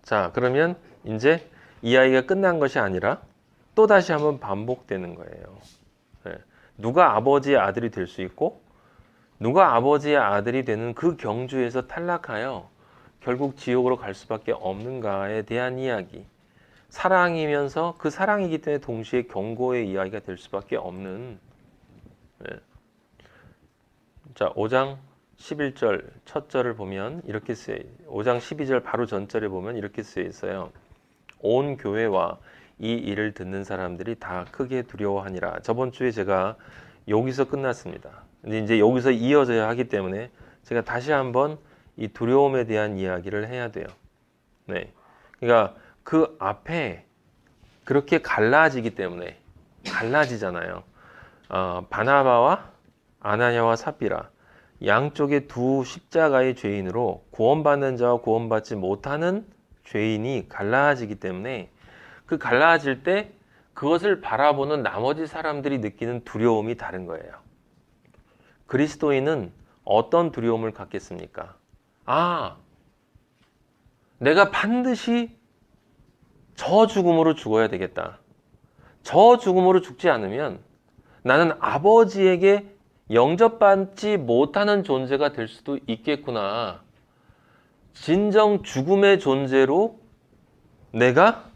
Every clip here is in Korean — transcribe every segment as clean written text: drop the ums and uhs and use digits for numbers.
자, 그러면 이제 이야기가 끝난 것이 아니라 또다시 한번 반복되는 거예요. 예. 누가 아버지의 아들이 될 수 있고 누가 아버지의 아들이 되는 그 경주에서 탈락하여 결국 지옥으로 갈 수밖에 없는가에 대한 이야기. 사랑이면서 그 사랑이기 때문에 동시에 경고의 이야기가 될 수밖에 없는. 예. 자, 5장 11절 첫 절을 보면 이렇게 쓰여 5장 12절 바로 전절에 보면 이렇게 쓰여 있어요. 온 교회와 이 일을 듣는 사람들이 다 크게 두려워하니라. 저번 주에 제가 여기서 끝났습니다. 근데 이제 여기서 이어져야 하기 때문에 제가 다시 한번 이 두려움에 대한 이야기를 해야 돼요. 네. 그러니까 그 앞에 그렇게 갈라지기 때문에 갈라지잖아요. 바나바와 아나니아와 삽비라 양쪽의 두 십자가의 죄인으로 구원받는 자와 구원받지 못하는 죄인이 갈라지기 때문에 그 갈라질 때 그것을 바라보는 나머지 사람들이 느끼는 두려움이 다른 거예요. 그리스도인은 어떤 두려움을 갖겠습니까? 내가 반드시 저 죽음으로 죽어야 되겠다. 저 죽음으로 죽지 않으면 나는 아버지에게 영접받지 못하는 존재가 될 수도 있겠구나. 진정 죽음의 존재로 내가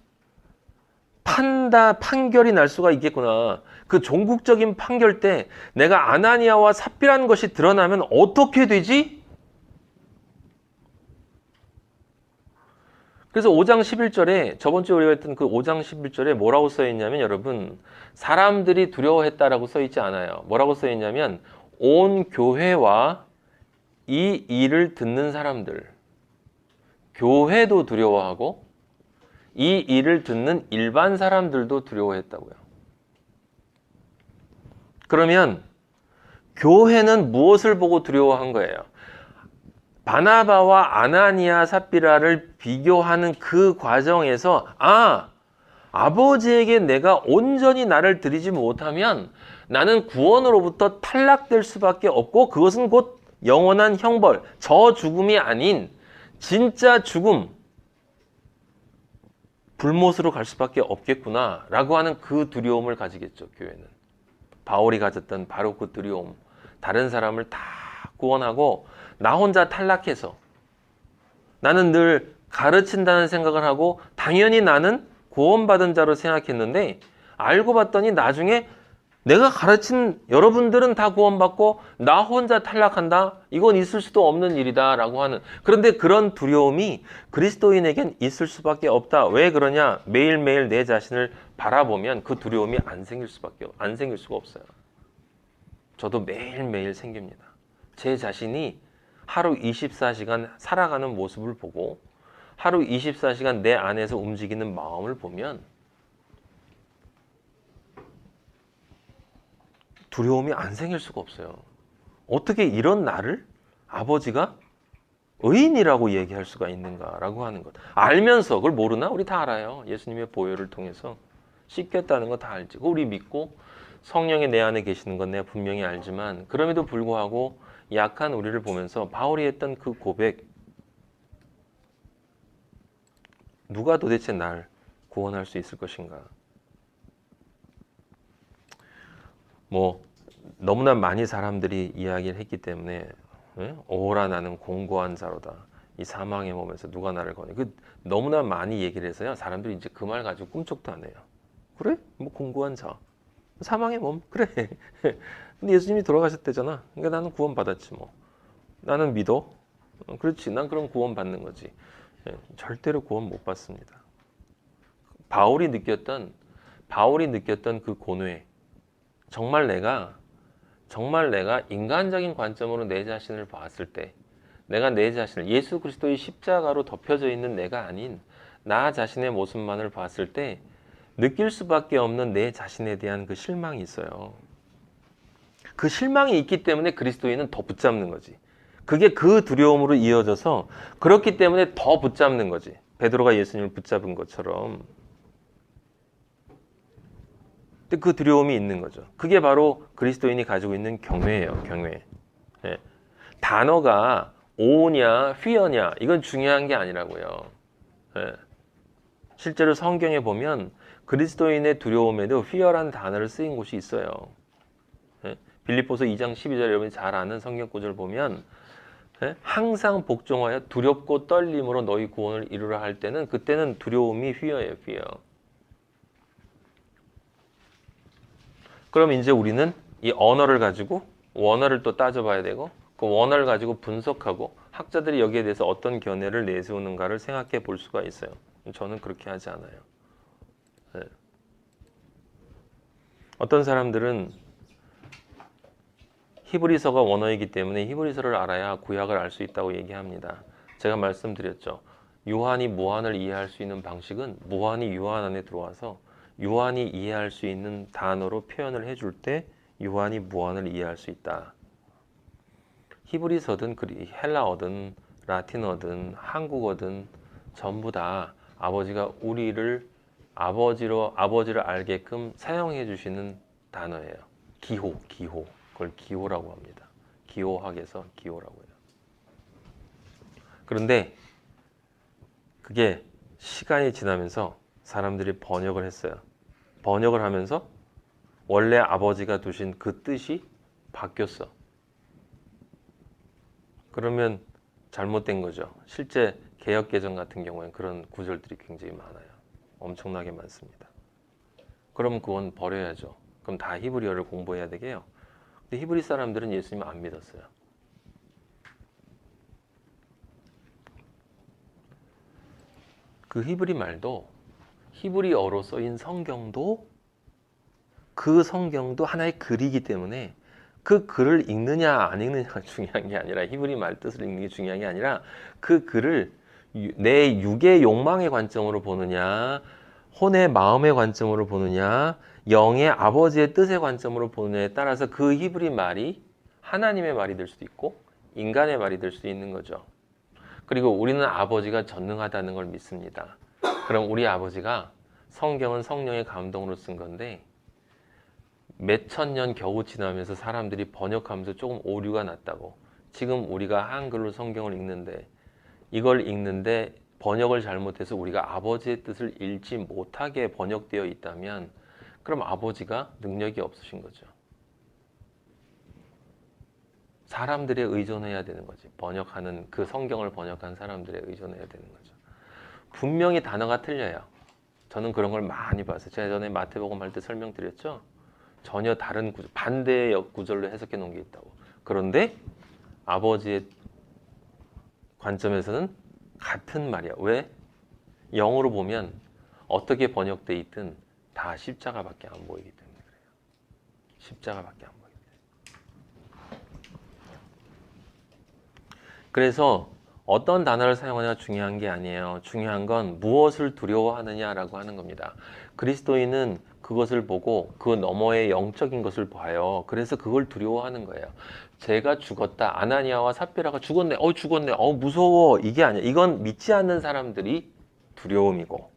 판결이 날 수가 있겠구나. 그 종국적인 판결 때 내가 아나니아와 삽비라는 것이 드러나면 어떻게 되지? 그래서 5장 11절에 저번 주에 우리가 했던 그 5장 11절에 뭐라고 써 있냐면 여러분 사람들이 두려워했다라고 써 있지 않아요. 뭐라고 써 있냐면 온 교회와 이 일을 듣는 사람들 교회도 두려워하고 이 일을 듣는 일반 사람들도 두려워했다고요. 그러면 교회는 무엇을 보고 두려워한 거예요? 바나바와 아나니아 삽비라를 비교하는 그 과정에서 아버지에게 내가 온전히 나를 드리지 못하면 나는 구원으로부터 탈락될 수밖에 없고 그것은 곧 영원한 형벌, 저 죽음이 아닌 진짜 죽음, 불못으로 갈 수밖에 없겠구나 라고 하는 그 두려움을 가지겠죠. 교회는 바울이 가졌던 바로 그 두려움, 다른 사람을 다 구원하고 나 혼자 탈락해서 나는 늘 가르친다는 생각을 하고 당연히 나는 구원받은 자로 생각했는데 알고 봤더니 나중에 내가 가르친 여러분들은 다 구원받고 나 혼자 탈락한다? 이건 있을 수도 없는 일이다 라고 하는, 그런데 그런 두려움이 그리스도인에겐 있을 수밖에 없다. 왜 그러냐? 매일매일 내 자신을 바라보면 그 두려움이 안 생길 수가 없어요. 저도 매일매일 생깁니다. 제 자신이 하루 24시간 살아가는 모습을 보고 하루 24시간 내 안에서 움직이는 마음을 보면 두려움이 안 생길 수가 없어요. 어떻게 이런 나를 아버지가 의인이라고 얘기할 수가 있는가라고 하는 것. 알면서 그걸 모르나? 우리 다 알아요. 예수님의 보혈을 통해서 씻겼다는 거 다 알지. 우리 믿고 성령이 내 안에 계시는 건 내가 분명히 알지만 그럼에도 불구하고 약한 우리를 보면서 바울이 했던 그 고백, 누가 도대체 날 구원할 수 있을 것인가? 너무나 많이 사람들이 이야기를 했기 때문에 오라 나는 공고한 자로다. 이 사망의 몸에서 누가 나를 거니? 너무나 많이 얘기를 해서요. 사람들이 이제 그 말 가지고 꿈쩍도 안 해요. 그래? 공고한 자. 사망의 몸? 그래. 근데 예수님이 돌아가셨대잖아. 그러니까 나는 구원받았지 뭐. 나는 믿어. 그렇지. 난 그럼 구원받는 거지. 절대로 구원 못 받습니다. 바울이 느꼈던 그 고뇌. 정말 내가 인간적인 관점으로 내 자신을 봤을 때 내가 내 자신을 예수 그리스도의 십자가로 덮여져 있는 내가 아닌 나 자신의 모습만을 봤을 때 느낄 수밖에 없는 내 자신에 대한 그 실망이 있어요. 그 실망이 있기 때문에 그리스도인은 더 붙잡는 거지. 그게 그 두려움으로 이어져서 그렇기 때문에 더 붙잡는 거지. 베드로가 예수님을 붙잡은 것처럼. 근데 그 두려움이 있는 거죠. 그게 바로 그리스도인이 가지고 있는 경외예요. 경외. 단어가 오냐 휘어냐 이건 중요한 게 아니라고요. 예. 실제로 성경에 보면 그리스도인의 두려움에도 fear라는 단어를 쓰인 곳이 있어요. 예. 빌립보서 2장 12절 여러분이 잘 아는 성경 구절을 보면 예? 항상 복종하여 두렵고 떨림으로 너희 구원을 이루라 할 때는 그때는 두려움이 fear예요. fear. 그럼 이제 우리는 이 언어를 가지고 원어를 또 따져봐야 되고 그 원어를 가지고 분석하고 학자들이 여기에 대해서 어떤 견해를 내세우는가를 생각해 볼 수가 있어요. 저는 그렇게 하지 않아요. 네. 어떤 사람들은 히브리서가 원어이기 때문에 히브리서를 알아야 구약을 알 수 있다고 얘기합니다. 제가 말씀드렸죠. 요한이 무한을 이해할 수 있는 방식은 무한이 요한 안에 들어와서 요한이 이해할 수 있는 단어로 표현을 해줄 때 요한이 무한을 이해할 수 있다. 히브리서든 헬라어든 라틴어든 한국어든 전부 다 아버지가 우리를 아버지를 알게끔 사용해 주시는 단어예요. 기호. 그걸 기호라고 합니다. 기호학에서 기호라고 해요. 그런데 그게 시간이 지나면서 사람들이 번역을 했어요. 번역을 하면서 원래 아버지가 두신 그 뜻이 바뀌었어. 그러면 잘못된 거죠. 실제 개역개정 같은 경우에는 그런 구절들이 굉장히 많아요. 엄청나게 많습니다. 그럼 그건 버려야죠. 그럼 다 히브리어를 공부해야 되게요. 근데 히브리 사람들은 예수님을 안 믿었어요. 그 히브리 말도 히브리어로 써인 성경도 그 성경도 하나의 글이기 때문에 그 글을 읽느냐 안 읽느냐가 중요한 게 아니라 히브리 말 뜻을 읽는 게 중요한 게 아니라 그 글을 내 육의 욕망의 관점으로 보느냐 혼의 마음의 관점으로 보느냐 영의 아버지의 뜻의 관점으로 보느냐에 따라서 그 히브리 말이 하나님의 말이 될 수도 있고 인간의 말이 될 수도 있는 거죠. 그리고 우리는 아버지가 전능하다는 걸 믿습니다. 그럼 우리 아버지가 성경은 성령의 감동으로 쓴 건데 몇천 년 겨우 지나면서 사람들이 번역하면서 조금 오류가 났다고. 지금 우리가 한글로 성경을 읽는데 이걸 읽는데 번역을 잘못해서 우리가 아버지의 뜻을 읽지 못하게 번역되어 있다면 그럼 아버지가 능력이 없으신 거죠. 사람들에 의존해야 되는 거지. 번역하는 그 성경을 번역한 사람들에 의존해야 되는 거죠. 분명히 단어가 틀려요. 저는 그런 걸 많이 봤어요. 제가 전에 마태복음 할 때 설명드렸죠. 전혀 다른 구절, 반대의 구절로 해석해 놓은 게 있다고. 그런데 아버지의 관점에서는 같은 말이야. 왜? 영어로 보면 어떻게 번역돼 있든 다 십자가밖에 안 보이기 때문에 그래요. 십자가밖에 안 보이기 때문에. 그래서 어떤 단어를 사용하냐가 중요한 게 아니에요. 중요한 건 무엇을 두려워하느냐라고 하는 겁니다. 그리스도인은 그것을 보고 그 너머의 영적인 것을 봐요. 그래서 그걸 두려워하는 거예요. 제가 죽었다. 아나니아와 삽비라가 죽었네. 죽었네. 무서워. 이게 아니야. 이건 믿지 않는 사람들이 두려움이고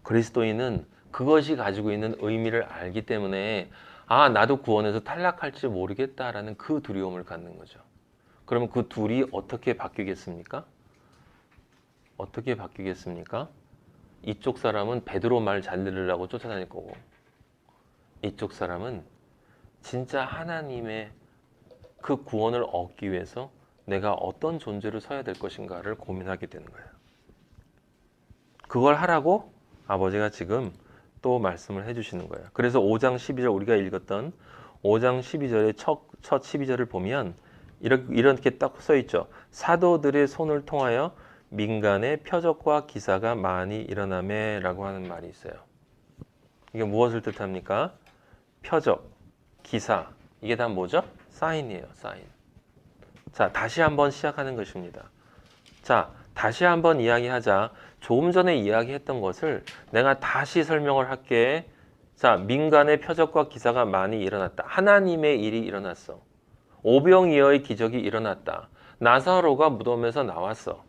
그리스도인은 그것이 가지고 있는 의미를 알기 때문에 나도 구원에서 탈락할지 모르겠다라는 그 두려움을 갖는 거죠. 그러면 그 둘이 어떻게 바뀌겠습니까? 어떻게 바뀌겠습니까? 이쪽 사람은 베드로 말 잘 들으려고 쫓아다닐 거고 이쪽 사람은 진짜 하나님의 그 구원을 얻기 위해서 내가 어떤 존재로 서야 될 것인가를 고민하게 되는 거예요. 그걸 하라고 아버지가 지금 또 말씀을 해주시는 거예요. 그래서 5장 12절 우리가 읽었던 5장 12절의 첫 12절을 보면 이렇게 딱 써있죠. 사도들의 손을 통하여 민간의 표적과 기사가 많이 일어나매 라고 하는 말이 있어요. 이게 무엇을 뜻합니까? 표적, 기사, 이게 다 뭐죠? 사인이에요. 사인. 자, 다시 한번 시작하는 것입니다. 자, 다시 한번 이야기하자. 조금 전에 이야기했던 것을 내가 다시 설명을 할게. 자, 민간의 표적과 기사가 많이 일어났다. 하나님의 일이 일어났어. 오병이어의 기적이 일어났다. 나사로가 무덤에서 나왔어.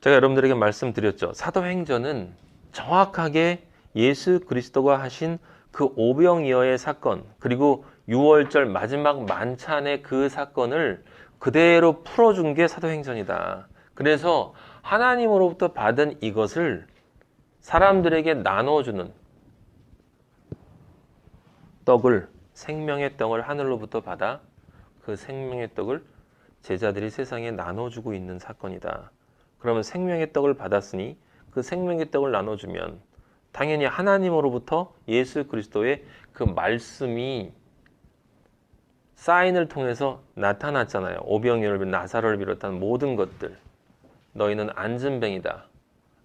제가 여러분들에게 말씀드렸죠. 사도행전은 정확하게 예수 그리스도가 하신 그 오병이어의 사건 그리고 6월절 마지막 만찬의 그 사건을 그대로 풀어준 게 사도행전이다. 그래서 하나님으로부터 받은 이것을 사람들에게 나눠주는 떡을, 생명의 떡을 하늘로부터 받아 그 생명의 떡을 제자들이 세상에 나눠주고 있는 사건이다. 그러면 생명의 떡을 받았으니 그 생명의 떡을 나눠주면 당연히 하나님으로부터 예수 그리스도의 그 말씀이 사인을 통해서 나타났잖아요. 오병이어를 나사로를 비롯한 모든 것들. 너희는 안진뱅이다.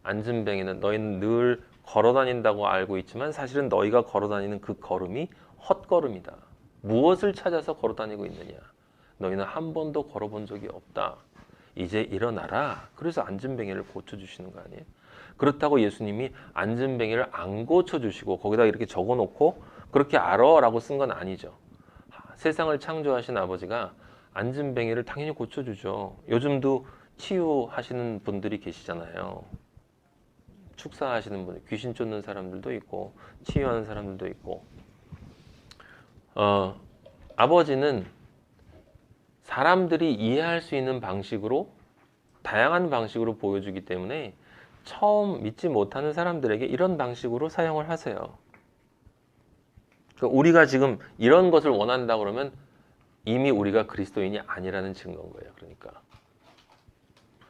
안진뱅이는 너희는 늘 걸어다닌다고 알고 있지만 사실은 너희가 걸어다니는 그 걸음이 헛걸음이다. 무엇을 찾아서 걸어다니고 있느냐? 너희는 한 번도 걸어본 적이 없다. 이제 일어나라. 그래서 안진뱅이를 고쳐주시는 거 아니에요? 그렇다고 예수님이 안진뱅이를 안 고쳐주시고 거기다 이렇게 적어놓고 그렇게 알아라고 쓴 건 아니죠. 세상을 창조하신 아버지가 안진뱅이를 당연히 고쳐주죠. 요즘도 치유하시는 분들이 계시잖아요. 축사하시는 분, 귀신 쫓는 사람들도 있고 치유하는 사람들도 있고. 아버지는 사람들이 이해할 수 있는 방식으로 다양한 방식으로 보여주기 때문에 처음 믿지 못하는 사람들에게 이런 방식으로 사용을 하세요. 그러니까 우리가 지금 이런 것을 원한다 그러면 이미 우리가 그리스도인이 아니라는 증거인 거예요. 그러니까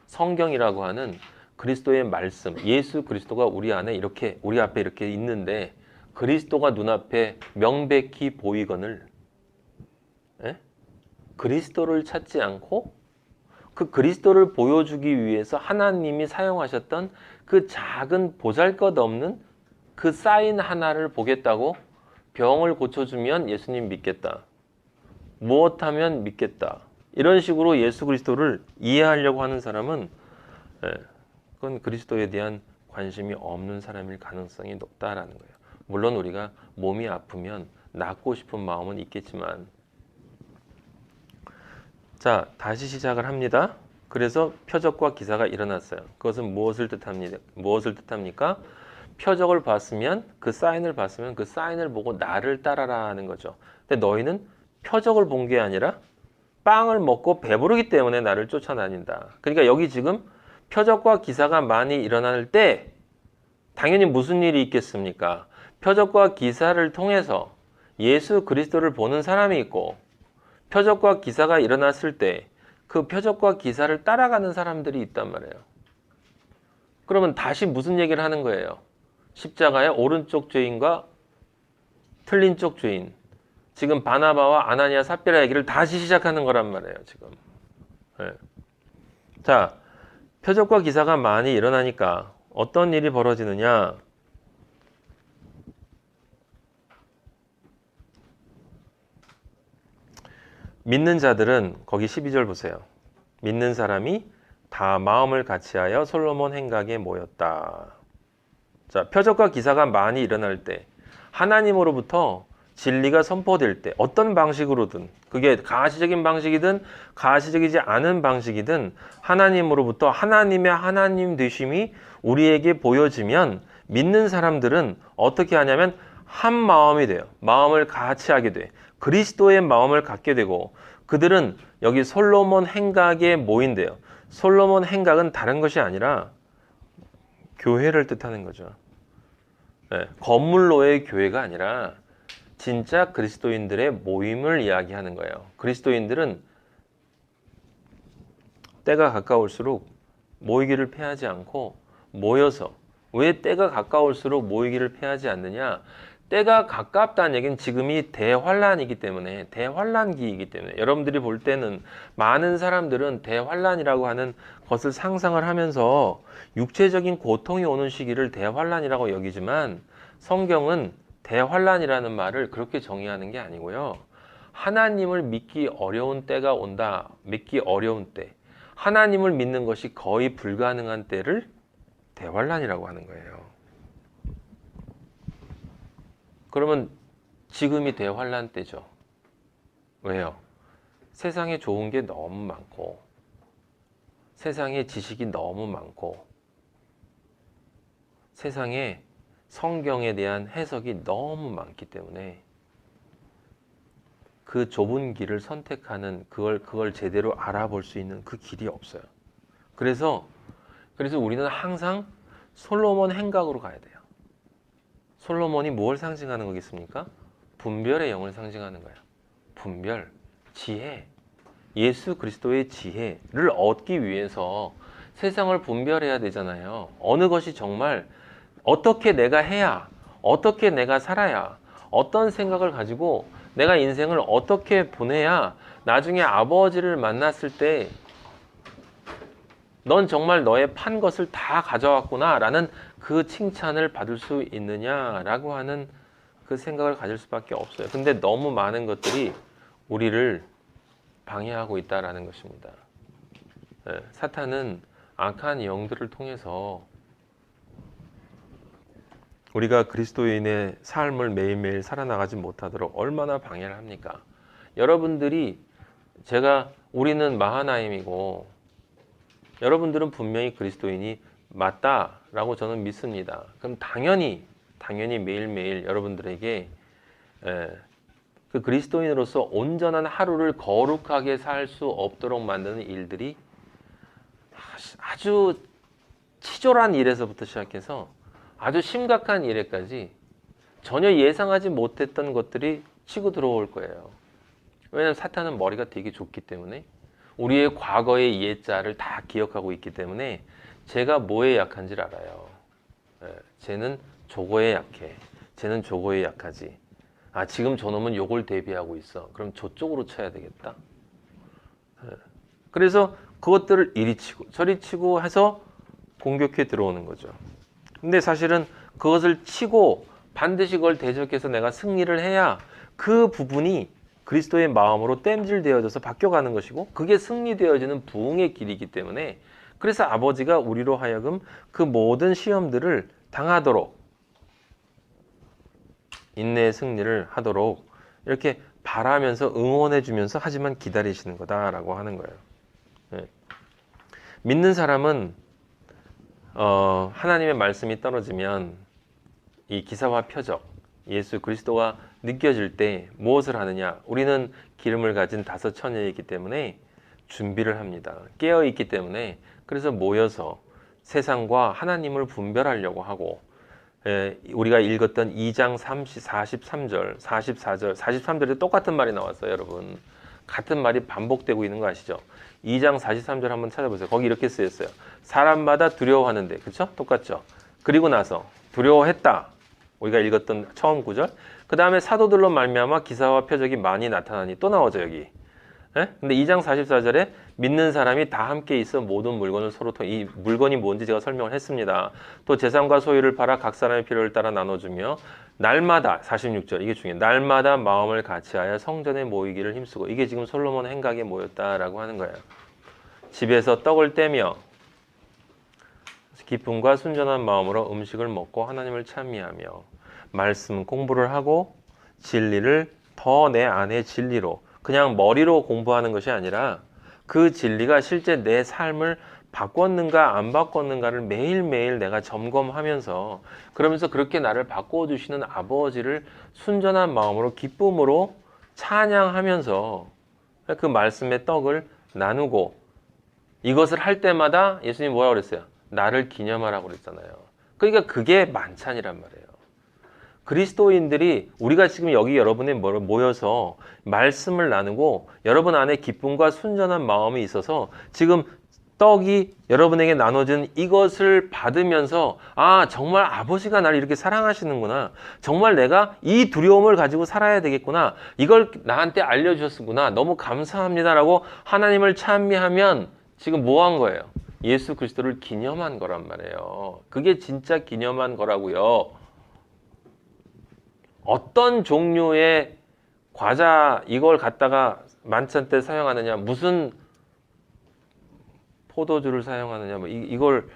성경이라고 하는 그리스도의 말씀, 예수 그리스도가 우리 안에 이렇게 우리 앞에 이렇게 있는데 그리스도가 눈앞에 명백히 보이거늘 그리스도를 찾지 않고 그 그리스도를 보여주기 위해서 하나님이 사용하셨던 그 작은 보잘것없는 그 사인 하나를 보겠다고 병을 고쳐주면 예수님 믿겠다. 무엇하면 믿겠다. 이런 식으로 예수 그리스도를 이해하려고 하는 사람은 그건 그리스도에 대한 관심이 없는 사람일 가능성이 높다라는 거예요. 물론 우리가 몸이 아프면 낫고 싶은 마음은 있겠지만 자, 다시 시작을 합니다. 그래서 표적과 기사가 일어났어요. 그것은 무엇을 뜻합니까? 표적을 봤으면 그 사인을 봤으면 그 사인을 보고 나를 따라라 하는 거죠. 근데 너희는 표적을 본 게 아니라 빵을 먹고 배부르기 때문에 나를 쫓아다닌다. 그러니까 여기 지금 표적과 기사가 많이 일어날 때 당연히 무슨 일이 있겠습니까? 표적과 기사를 통해서 예수 그리스도를 보는 사람이 있고 표적과 기사가 일어났을 때 그 표적과 기사를 따라가는 사람들이 있단 말이에요. 그러면 다시 무슨 얘기를 하는 거예요? 십자가의 오른쪽 죄인과 틀린 쪽 죄인. 지금 바나바와 아나니아 삽비라 얘기를 다시 시작하는 거란 말이에요. 지금. 네. 자, 표적과 기사가 많이 일어나니까 어떤 일이 벌어지느냐? 믿는 자들은 거기 12절 보세요. 믿는 사람이 다 마음을 같이하여 솔로몬 행각에 모였다. 자, 표적과 기사가 많이 일어날 때 하나님으로부터 진리가 선포될 때 어떤 방식으로든 그게 가시적인 방식이든 가시적이지 않은 방식이든 하나님으로부터 하나님의 하나님 되심이 우리에게 보여지면 믿는 사람들은 어떻게 하냐면 한 마음이 돼요. 마음을 같이 하게 돼. 그리스도의 마음을 갖게 되고 그들은 여기 솔로몬 행각에 모인대요. 솔로몬 행각은 다른 것이 아니라 교회를 뜻하는 거죠. 네, 건물로의 교회가 아니라 진짜 그리스도인들의 모임을 이야기하는 거예요. 그리스도인들은 때가 가까울수록 모이기를 피하지 않고 모여서 왜 때가 가까울수록 모이기를 피하지 않느냐? 때가 가깝다는 얘기는 지금이 대환란이기 때문에 대환란기이기 때문에 여러분들이 볼 때는 많은 사람들은 대환란이라고 하는 것을 상상을 하면서 육체적인 고통이 오는 시기를 대환란이라고 여기지만 성경은 대환란이라는 말을 그렇게 정의하는 게 아니고요. 하나님을 믿기 어려운 때가 온다. 믿기 어려운 때. 하나님을 믿는 것이 거의 불가능한 때를 대환란이라고 하는 거예요. 그러면 지금이 대환란 때죠. 왜요? 세상에 좋은 게 너무 많고 세상에 지식이 너무 많고 세상에 성경에 대한 해석이 너무 많기 때문에 그 좁은 길을 선택하는 그걸 제대로 알아볼 수 있는 그 길이 없어요. 그래서 우리는 항상 솔로몬 행각으로 가야 돼요. 솔로몬이 뭘 상징하는 거겠습니까? 분별의 영을 상징하는 거예요. 분별, 지혜, 예수 그리스도의 지혜를 얻기 위해서 세상을 분별해야 되잖아요. 어느 것이 정말 어떻게 내가 해야, 어떻게 내가 살아야, 어떤 생각을 가지고 내가 인생을 어떻게 보내야 나중에 아버지를 만났을 때 넌 정말 너의 판 것을 다 가져왔구나 라는 그 칭찬을 받을 수 있느냐라고 하는 그 생각을 가질 수밖에 없어요. 근데 너무 많은 것들이 우리를 방해하고 있다라는 것입니다. 사탄은 악한 영들을 통해서 우리가 그리스도인의 삶을 매일매일 살아나가지 못하도록 얼마나 방해를 합니까? 여러분들이 우리는 마하나임이고 여러분들은 분명히 그리스도인이 맞다라고 저는 믿습니다. 그럼 당연히 매일매일 여러분들에게 그 그리스도인으로서 온전한 하루를 거룩하게 살 수 없도록 만드는 일들이 아주 치졸한 일에서부터 시작해서 아주 심각한 일에까지 전혀 예상하지 못했던 것들이 치고 들어올 거예요. 왜냐하면 사탄은 머리가 되게 좁기 때문에 우리의 과거의 옛자를 다 기억하고 있기 때문에 제가 뭐에 약한지를 알아요. 쟤는 저거에 약해. 쟤는 저거에 약하지. 지금 저놈은 요걸 대비하고 있어. 그럼 저쪽으로 쳐야 되겠다. 그래서 그것들을 이리 치고 저리 치고 해서 공격해 들어오는 거죠. 근데 사실은 그것을 치고 반드시 그걸 대적해서 내가 승리를 해야 그 부분이 그리스도의 마음으로 땜질되어져서 바뀌어가는 것이고 그게 승리되어지는 부흥의 길이기 때문에 그래서 아버지가 우리로 하여금 그 모든 시험들을 당하도록 인내의 승리를 하도록 이렇게 바라면서 응원해 주면서 하지만 기다리시는 거다라고 하는 거예요. 믿는 사람은 하나님의 말씀이 떨어지면 이 기사와 표적 예수 그리스도가 느껴질 때 무엇을 하느냐? 우리는 기름을 가진 5 처녀이기 때문에 준비를 합니다. 깨어있기 때문에 그래서 모여서 세상과 하나님을 분별하려고 하고 우리가 읽었던 2장 43절, 44절, 43절에 똑같은 말이 나왔어요. 여러분. 같은 말이 반복되고 있는 거 아시죠? 2장 43절 한번 찾아보세요. 거기 이렇게 쓰였어요. 사람마다 두려워하는데, 그렇죠? 똑같죠? 그리고 나서 두려워했다. 우리가 읽었던 처음 구절. 그 다음에 사도들로 말미암아 기사와 표적이 많이 나타나니 또 나오죠 여기. 근데 2장 44절에 믿는 사람이 다 함께 있어 모든 물건을 서로 이 물건이 뭔지 제가 설명을 했습니다. 또 재산과 소유를 팔아 각 사람의 필요를 따라 나눠주며 날마다 46절 이게 중요해요. 날마다 마음을 같이하여 성전에 모이기를 힘쓰고 이게 지금 솔로몬 행각에 모였다라고 하는 거예요. 집에서 떡을 떼며 기쁨과 순전한 마음으로 음식을 먹고 하나님을 찬미하며 말씀 공부를 하고 진리를 더 내 안에 진리로 그냥 머리로 공부하는 것이 아니라 그 진리가 실제 내 삶을 바꿨는가 안 바꿨는가를 매일매일 내가 점검하면서 그러면서 그렇게 나를 바꿔주시는 아버지를 순전한 마음으로 기쁨으로 찬양하면서 그 말씀의 떡을 나누고 이것을 할 때마다 예수님이 뭐라고 그랬어요? 나를 기념하라고 그랬잖아요. 그러니까 그게 만찬이란 말이에요. 그리스도인들이 우리가 지금 여기 여러분이 모여서 말씀을 나누고 여러분 안에 기쁨과 순전한 마음이 있어서 지금 떡이 여러분에게 나눠진 이것을 받으면서 정말 아버지가 나를 이렇게 사랑하시는구나. 정말 내가 이 두려움을 가지고 살아야 되겠구나. 이걸 나한테 알려주셨구나. 너무 감사합니다라고 하나님을 찬미하면 지금 뭐 한 거예요? 예수 그리스도를 기념한 거란 말이에요. 그게 진짜 기념한 거라고요. 어떤 종류의 과자 이걸 갖다가 만찬 때 사용하느냐, 무슨 포도주를 사용하느냐, 이걸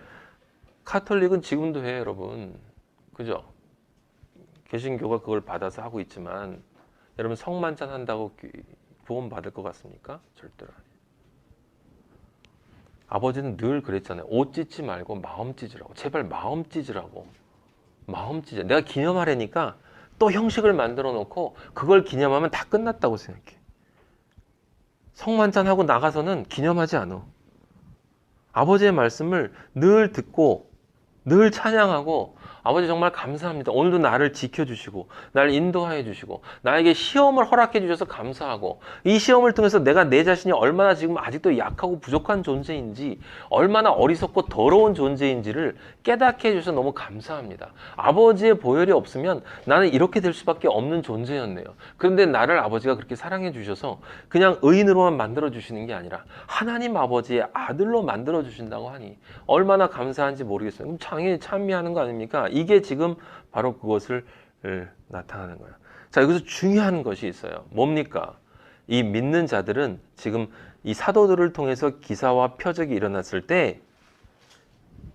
카톨릭은 지금도 해요, 여러분. 그죠? 개신교가 그걸 받아서 하고 있지만 여러분 성만찬 한다고 구원 받을 것 같습니까? 절대로 아니에요. 아버지는 늘 그랬잖아요. 옷 찢지 말고 마음 찢으라고. 제발 마음 찢으라고. 마음 찢어. 내가 기념하려니까 또 형식을 만들어 놓고 그걸 기념하면 다 끝났다고 생각해. 성만찬하고 나가서는 기념하지 않아. 아버지의 말씀을 늘 듣고 늘 찬양하고 아버지 정말 감사합니다. 오늘도 나를 지켜주시고 나를 인도하여 주시고 나에게 시험을 허락해 주셔서 감사하고 이 시험을 통해서 내가 내 자신이 얼마나 지금 아직도 약하고 부족한 존재인지 얼마나 어리석고 더러운 존재인지를 깨닫게 해주셔서 너무 감사합니다. 아버지의 보혈이 없으면 나는 이렇게 될 수밖에 없는 존재였네요. 그런데 나를 아버지가 그렇게 사랑해 주셔서 그냥 의인으로만 만들어 주시는 게 아니라 하나님 아버지의 아들로 만들어 주신다고 하니 얼마나 감사한지 모르겠어요. 그럼 장애에 찬미하는 거 아닙니까? 이게 지금 바로 그것을 나타나는 거예요. 자, 여기서 중요한 것이 있어요. 뭡니까? 이 믿는 자들은 지금 이 사도들을 통해서 기사와 표적이 일어났을 때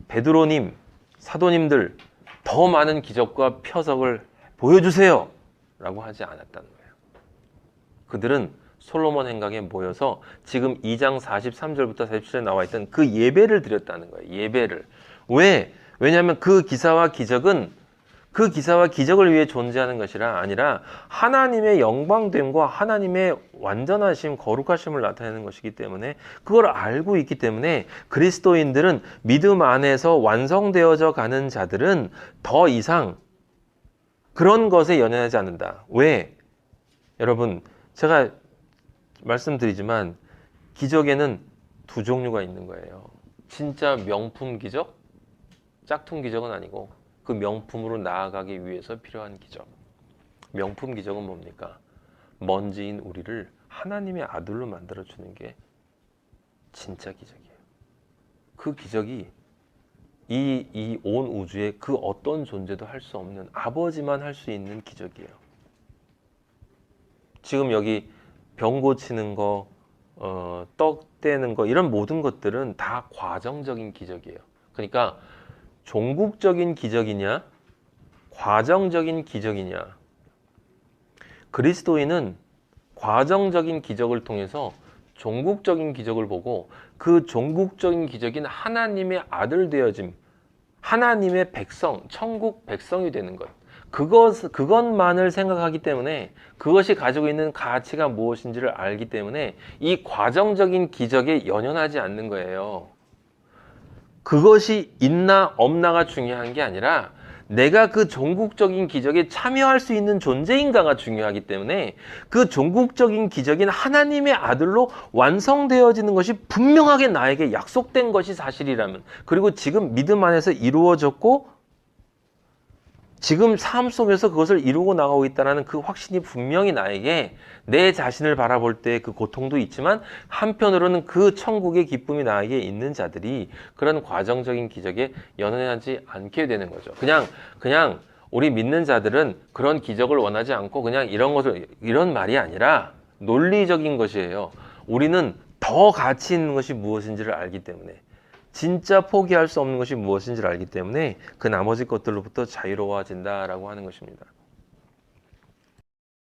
베드로님, 사도님들 더 많은 기적과 표적을 보여주세요 라고 하지 않았다는 거예요. 그들은 솔로몬 행각에 모여서 지금 2장 43절부터 47절에 나와 있던 그 예배를 드렸다는 거예요. 예배를. 왜? 왜냐하면 그 기사와 기적은 그 기사와 기적을 위해 존재하는 것이라 아니라 하나님의 영광됨과 하나님의 완전하심, 거룩하심을 나타내는 것이기 때문에 그걸 알고 있기 때문에 그리스도인들은 믿음 안에서 완성되어져 가는 자들은 더 이상 그런 것에 연연하지 않는다. 왜? 여러분, 제가 말씀드리지만 기적에는 두 종류가 있는 거예요. 진짜 명품 기적, 짝퉁 기적은 아니고 그 명품으로 나아가기 위해서 필요한 기적. 명품 기적은 뭡니까? 먼지인 우리를 하나님의 아들로 만들어주는 게 진짜 기적이에요. 그 기적이 이 온 우주에 그 어떤 존재도 할 수 없는 아버지만 할 수 있는 기적이에요. 지금 여기 병 고치는 거, 떡 떼는 거 이런 모든 것들은 다 과정적인 기적이에요. 그러니까 종국적인 기적이냐, 과정적인 기적이냐. 그리스도인은 과정적인 기적을 통해서 종국적인 기적을 보고 그 종국적인 기적인 하나님의 아들 되어짐, 하나님의 백성, 천국 백성이 되는 것. 그것만을 생각하기 때문에 그것이 가지고 있는 가치가 무엇인지를 알기 때문에 이 과정적인 기적에 연연하지 않는 거예요. 그것이 있나 없나가 중요한 게 아니라 내가 그 종국적인 기적에 참여할 수 있는 존재인가가 중요하기 때문에 그 종국적인 기적인 하나님의 아들로 완성되어지는 것이 분명하게 나에게 약속된 것이 사실이라면, 그리고 지금 믿음 안에서 이루어졌고 지금 삶 속에서 그것을 이루고 나가고 있다는 그 확신이 분명히 나에게 내 자신을 바라볼 때 그 고통도 있지만 한편으로는 그 천국의 기쁨이 나에게 있는 자들이 그런 과정적인 기적에 연연하지 않게 되는 거죠. 그냥 우리 믿는 자들은 그런 기적을 원하지 않고 그냥 이런 말이 아니라 논리적인 것이에요. 우리는 더 가치 있는 것이 무엇인지를 알기 때문에, 진짜 포기할 수 없는 것이 무엇인지를 알기 때문에 그 나머지 것들로부터 자유로워진다라고 하는 것입니다.